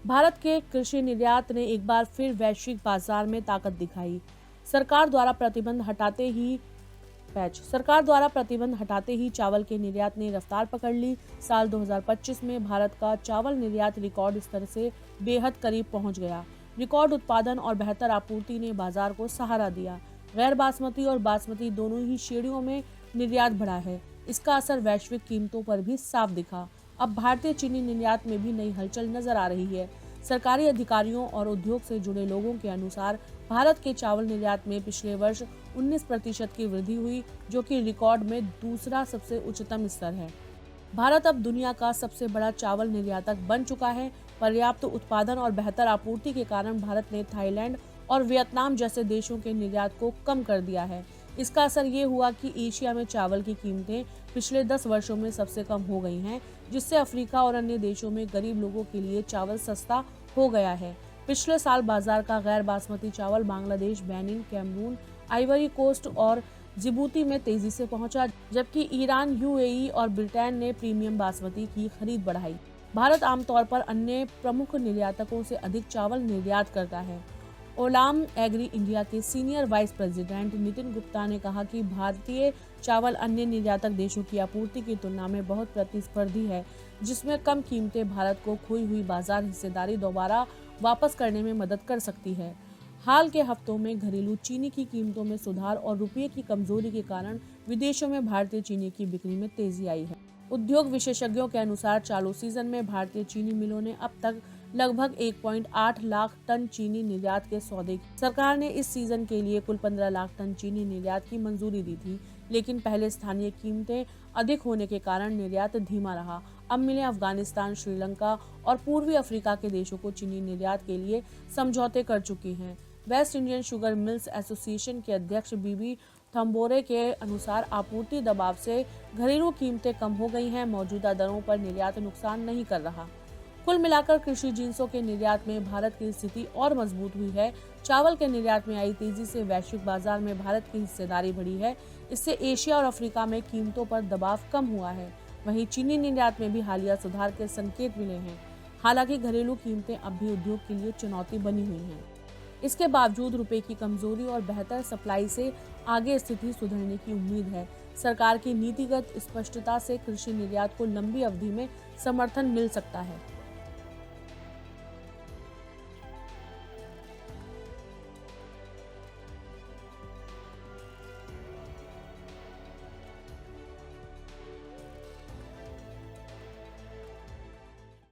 भारत के कृषि निर्यात ने एक बार फिर वैश्विक बाजार में ताकत दिखाई। सरकार द्वारा प्रतिबंध हटाते ही सरकार द्वारा प्रतिबंध हटाते ही चावल के निर्यात ने रफ्तार पकड़ ली। साल 2025 में भारत का चावल निर्यात रिकॉर्ड स्तर से बेहद करीब पहुंच गया। रिकॉर्ड उत्पादन और बेहतर आपूर्ति ने बाजार को सहारा दिया। गैर बासमती और बासमती दोनों ही श्रेणियों में निर्यात बढ़ा है। इसका असर वैश्विक कीमतों पर भी साफ दिखा। अब भारतीय चीनी निर्यात में भी नई हलचल नजर आ रही है। सरकारी अधिकारियों और उद्योग से जुड़े लोगों के अनुसार भारत के चावल निर्यात में पिछले वर्ष 19% की वृद्धि हुई, जो कि रिकॉर्ड में दूसरा सबसे उच्चतम स्तर है। भारत अब दुनिया का सबसे बड़ा चावल निर्यातक बन चुका है। पर्याप्त उत्पादन और बेहतर आपूर्ति के कारण भारत ने थाईलैंड और वियतनाम जैसे देशों के निर्यात को कम कर दिया है। इसका असर ये हुआ कि एशिया में चावल की कीमतें पिछले 10 वर्षों में सबसे कम हो गई हैं, जिससे अफ्रीका और अन्य देशों में गरीब लोगों के लिए चावल सस्ता हो गया है। पिछले साल बाजार का गैर बासमती चावल Bangladesh, Benin, Cameroon, Ivory Coast और जिबूती में तेजी से पहुंचा, जबकि ईरान, यूएई और ब्रिटेन ने प्रीमियम बासमती की खरीद बढ़ाई। भारत आमतौर पर अन्य प्रमुख निर्यातकों से अधिक चावल निर्यात करता है। ओलाम एग्री इंडिया के senior vice president Nitin Gupta ने कहा कि भारतीय चावल अन्य निर्यातक देशों की आपूर्ति की तुलना में बहुत प्रतिस्पर्धी है, जिसमें कम कीमतें भारत को खोई हुई बाजार हिस्सेदारी दोबारा वापस करने में मदद कर सकती है। हाल के हफ्तों में घरेलू चीनी की कीमतों में सुधार और रुपये की कमजोरी के कारण विदेशों में भारतीय चीनी की बिक्री में तेजी आई है। उद्योग विशेषज्ञों के अनुसार चालू सीजन में भारतीय चीनी मिलों ने अब तक लगभग 1.8 लाख टन चीनी निर्यात के सौदे की। सरकार ने इस सीजन के लिए कुल 15 लाख टन चीनी निर्यात की मंजूरी दी थी, लेकिन पहले स्थानीय कीमतें अधिक होने के कारण निर्यात धीमा रहा। अब मिलें अफगानिस्तान, श्रीलंका और पूर्वी अफ्रीका के देशों को चीनी निर्यात के लिए समझौते कर चुकी हैं। West Indian sugar mills association के अध्यक्ष बीबी थम्बोरे के अनुसार आपूर्ति दबाव से घरेलू कीमतें कम हो गई हैं। मौजूदा दरों पर निर्यात नुकसान नहीं कर रहा। कुल मिलाकर कृषि जिन्सों के निर्यात में भारत की स्थिति और मजबूत हुई है। चावल के निर्यात में आई तेजी से वैश्विक बाजार में भारत की हिस्सेदारी बढ़ी है। इससे एशिया और अफ्रीका में कीमतों पर दबाव कम हुआ है। वहीं चीनी निर्यात में भी हालिया सुधार के संकेत मिले हैं। हालांकि घरेलू कीमतें अब भी उद्योग के लिए चुनौती बनी हुई हैं। इसके बावजूद रुपए की कमजोरी और बेहतर सप्लाई से आगे स्थिति सुधरने की उम्मीद है। सरकार की नीतिगत स्पष्टता से कृषि निर्यात को लंबी अवधि में समर्थन मिल सकता है।